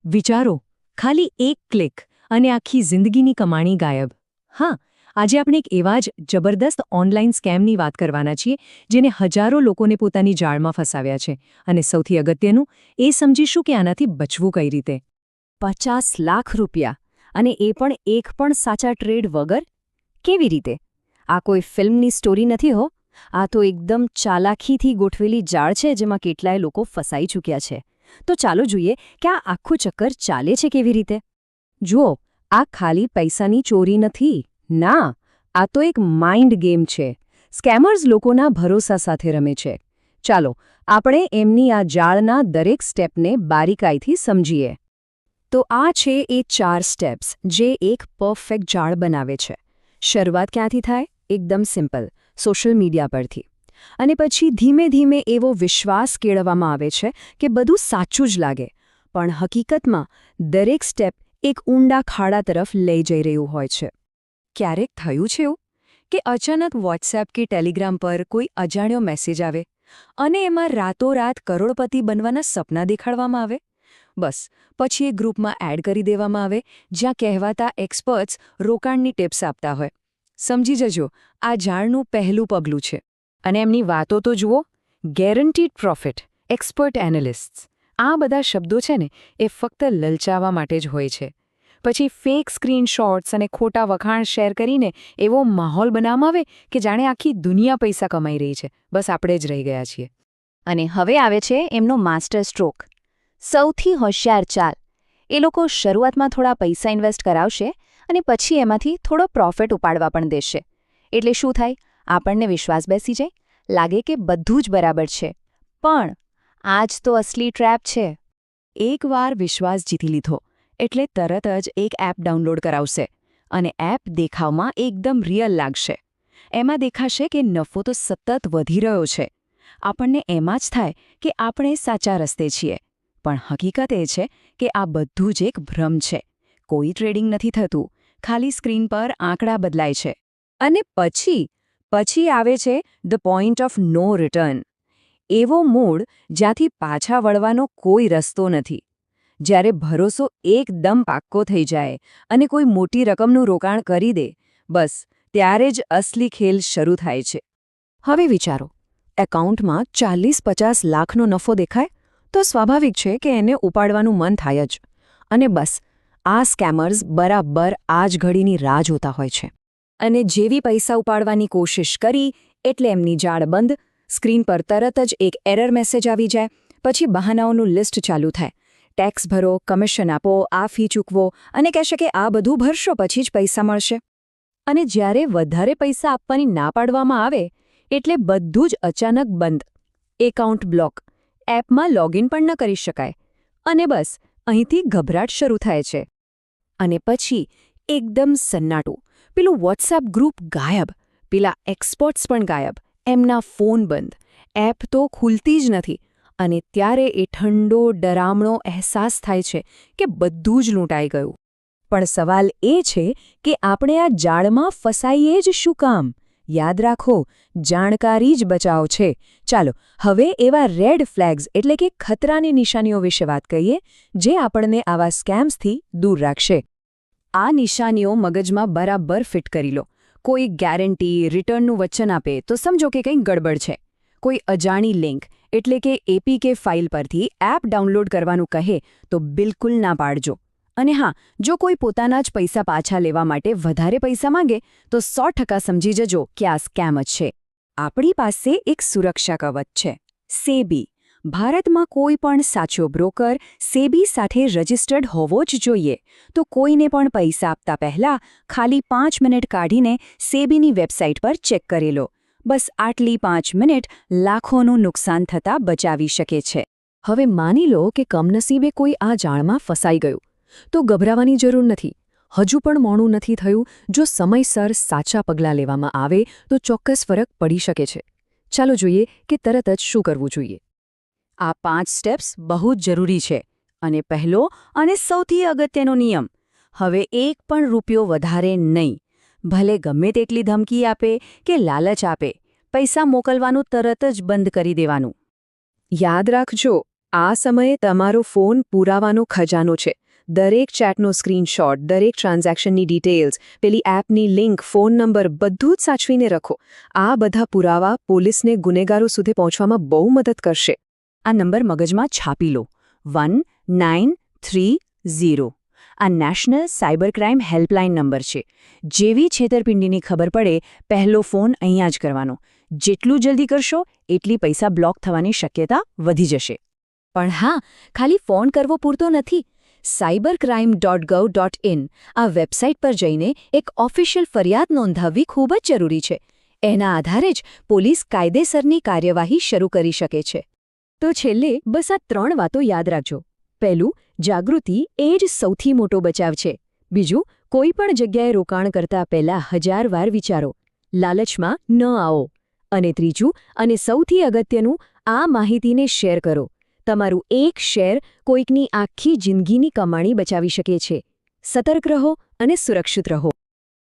વિચારો, ખાલી એક ક્લિક અને આખી જિંદગીની કમાણી ગાયબ. હા, આજે આપણે એક એવા જ જબરદસ્ત ઓનલાઈન સ્કેમની વાત કરવાના છીએ જેને હજારો લોકોને પોતાની જાળમાં ફસાવ્યા છે. અને સૌથી અગત્યનું એ સમજીશું કે આનાથી બચવું કઈ રીતે. 50 લાખ રૂપિયા, અને એ પણ એક પણ સાચા ટ્રેડ વગર? કેવી રીતે? આ કોઈ ફિલ્મની સ્ટોરી નથી હો. આ તો એકદમ ચાલાકીથી ગોઠવેલી જાળ છે જેમાં કેટલાય લોકો ફસાઈ ચૂક્યા છે. તો ચાલો જોઈએ કે આ આખું ચક્કર ચાલે છે કેવી રીતે. જુઓ, આ ખાલી પૈસાની ચોરી નથી. ના, આ તો એક માઇન્ડ ગેમ છે. સ્કેમર્સ લોકોના ભરોસા સાથે રમે છે. ચાલો, આપણે એમની આ જાળના દરેક સ્ટેપને બારીકાઈથી સમજીએ. તો આ છે એ 4 સ્ટેપ્સ જે એક પરફેક્ટ જાળ બનાવે છે. શરૂઆત ક્યાંથી થાય? એકદમ સિમ્પલ, સોશિયલ મીડિયા પરથી. અને પછી ધીમે ધીમે એવો વિશ્વાસ કેળવવામાં આવે છે કે બધું સાચું જ લાગે. પણ હકીકતમાં દરેક સ્ટેપ એક ઊંડા ખાડા તરફ લઈ જઈ રહ્યું હોય છે. ક્યારેક થયું છે એવું કે અચાનક વોટ્સએપ કે ટેલિગ્રામ પર કોઈ અજાણ્યો મેસેજ આવે અને એમાં રાતોરાત કરોડપતિ બનવાના સપના દેખાડવામાં આવે. બસ, પછી એ ગ્રુપમાં એડ કરી દેવામાં આવે જ્યાં કહેવાતા એક્સપર્ટ્સ રોકાણની ટિપ્સ આપતા હોય. સમજી જજો, આ જાળનું પહેલું પગલું છે. અને એમની વાતો તો જુઓ: ગેરંટીડ પ્રોફિટ, એક્સપર્ટ એનાલિસ્ટ્સ. આ બધા શબ્દો છે ને, એ ફક્ત લલચાવવા માટે જ હોય છે. પછી ફેક સ્ક્રીનશોટ્સ અને ખોટા વખાણ શેર કરીને એવો માહોલ બનાવવામાં આવે કે જાણે આખી દુનિયા પૈસા કમાઈ રહી છે, બસ આપણે જ રહી ગયા છીએ. અને હવે આવે છે એમનો માસ્ટર સ્ટ્રોક. સૌથી હોશિયાર ચાલ. એ લોકો શરૂઆતમાં થોડા પૈસા ઇન્વેસ્ટ કરાવશે અને પછી એમાંથી થોડો પ્રોફિટ ઉપાડવા પણ દેશે. એટલે શું થાય? આપણને વિશ્વાસ બેસી જાય, લાગે કે બધું જ બરાબર છે. પણ આ જ તો અસલી ટ્રેપ છે. એકવાર વિશ્વાસ જીતી લીધો એટલે તરત જ એક એપ ડાઉનલોડ કરાવશે. અને એપ દેખાવમાં એકદમ રિયલ લાગશે. એમાં દેખાશે કે નફો તો સતત વધી રહ્યો છે. આપણને એમાં જ થાય કે આપણે સાચા રસ્તે છીએ. પણ હકીકત એ છે કે આ બધું જ એક ભ્રમ છે. કોઈ ટ્રેડિંગ નથી થતું, ખાલી સ્ક્રીન પર આંકડા બદલાય છે. અને પછી આવે છે the point of no return. એવો મૂળ જ્યાંથી પાછા વળવાનો કોઈ રસ્તો નથી. જ્યારે ભરોસો એકદમ પાક્કો થઈ જાય અને કોઈ મોટી રકમનું રોકાણ કરી દે, બસ ત્યારે જ અસલી ખેલ શરૂ થાય છે. હવે વિચારો, એકાઉન્ટમાં 40-50 લાખનો નફો દેખાય તો સ્વાભાવિક છે કે એને ઉપાડવાનું મન થાય જ. અને બસ આ સ્કેમર્સ બરાબર આ જ ઘડીની રાહ જોતા હોય છે. અને જેવી પૈસા ઉપાડવાની કોશિશ કરી એટલે એમની જાળ બંધ. સ્ક્રીન પર તરત જ એક એરર મેસેજ આવી જાય. પછી બહાનાઓનું લિસ્ટ ચાલુ થાય. ટેક્સ ભરો, કમિશન આપો, આ ફી ચૂકવો, અને કહેશે કે આ બધું ભરશો પછી જ પૈસા મળશે. અને જ્યારે વધારે પૈસા આપવાની ના પાડવામાં આવે એટલે બધું જ અચાનક બંધ. એકાઉન્ટ બ્લોક, એપમાં લોગિન પણ ન કરી શકાય. અને બસ અહીંથી ગભરાટ શરૂ થાય છે. અને પછી એકદમ સન્નાટું. પેલું વોટ્સએપ ગ્રુપ ગાયબ, પેલા એક્સપર્ટ્સ પણ ગાયબ, એમના ફોન બંધ, એપ તો ખુલતી જ નથી. અને ત્યારે એ ઠંડો ડરામણો અહેસાસ થાય છે કે બધું જ લૂંટાઈ ગયું. પણ સવાલ એ છે કે આપણે આ જાળમાં ફસાઈએ જ શું કામ? યાદ રાખો, જાણકારી જ બચાવ છે. ચાલો હવે એવા રેડ ફ્લેગ્સ એટલે કે ખતરાની નિશાનીઓ વિશે વાત કરીએ જે આપણને આવા સ્કેમ્સથી દૂર રાખશે. આ નિશાનીઓ મગજમાં બરાબર ફિટ કરી લો. કોઈ ગેરંટી, રિટર્નનું વચન આપે તો સમજો કે કંઈ ગડબડ છે. કોઈ અજાણી લિંક એટલે કે એપીકે ફાઇલ પરથી એપ ડાઉનલોડ કરવાનું કહે તો બિલકુલ ના પાડજો. અને હા, જો કોઈ પોતાના જ પૈસા પાછા લેવા માટે વધારે પૈસા માંગે તો 100% સમજી જજો કે આ સ્કેમ જ છે. આપણી પાસે એક સુરક્ષા કવચ છે, સેબી. ભારતમાં કોઈ પણ સાચો બ્રોકર સેબી સાથે રજિસ્ટર્ડ હોવો જ જોઈએ. તો કોઈને પણ પૈસા આપતા પહેલા ખાલી 5 મિનિટ કાઢીને સેબીની વેબસાઇટ પર ચેક કરી લો. બસ આટલી 5 મિનિટ લાખોનું નુકસાન થતાં બચાવી શકે છે. હવે માની લો કે કમનસીબે કોઈ આ જાળમાં ફસાઈ ગયું. તો ગભરાવાની જરૂર નથી. હજુ પણ મોડું નથી થયું. જો સમયસર સાચા પગલાં લેવામાં આવે તો ચોક્કસ ફરક પડી શકે છે. ચાલો જોઈએ કે તરત જ શું કરવું જોઈએ. આ 5 સ્ટેપ્સ બહુ જ જરૂરી છે. અને પહેલો અને સૌથી અગત્યનો નિયમ: હવે એક પણ રૂપિયો વધારે નહીં. ભલે ગમે તેટલી ધમકી આપે કે લાલચ આપે, પૈસા મોકલવાનું તરત જ બંધ કરી દેવાનું. યાદ રાખજો, આ સમયે તમારો ફોન પુરાવાનો ખજાનો છે. દરેક ચેટનો સ્ક્રીનશોટ, દરેક ટ્રાન્ઝેક્શનની ડિટેલ્સ, પેલી એપની લિંક, ફોન નંબર બધું જ સાચવીને રાખો. આ બધા પુરાવા પોલીસને ગુનેગારો સુધી પહોંચવામાં બહુ મદદ કરશે. આ નંબર મગજમાં છાપી લો. 1930. આ national cyber crime helpline number છે. જેવી છેતરપિંડીની ખબર પડે, પહેલો ફોન અહીંયા જ કરવાનો. જેટલું જલ્દી કરશો એટલી પૈસા બ્લોક થવાની શક્યતા વધી જશે. પણ હા, ખાલી ફોન કરવો પૂરતો નથી. cybercrime.gov.in આ વેબસાઇટ પર જઈને એક ઓફિશિયલ ફરિયાદ નોંધાવવી ખૂબ જ જરૂરી છે. એના આધારે જ પોલીસ કાયદેસરની કાર્યવાહી શરૂ કરી શકે છે. તો છેલ્લે બસ આ 3 વાતો યાદ રાખજો. પહેલું, જાગૃતિ એ જ સૌથી મોટો બચાવ છે. બીજું, કોઈ પણ જગ્યાએ રોકાણ કરતા પહેલા 1000 વાર વિચારો. લાલચમાં ન આવો. અને ત્રીજું અને સૌથી અગત્યનું, આ માહિતીને શેર કરો. તમારું એક શેર કોઈકની આખી જિંદગીની કમાણી બચાવી શકે છે. સતર્ક રહો અને સુરક્ષિત રહો.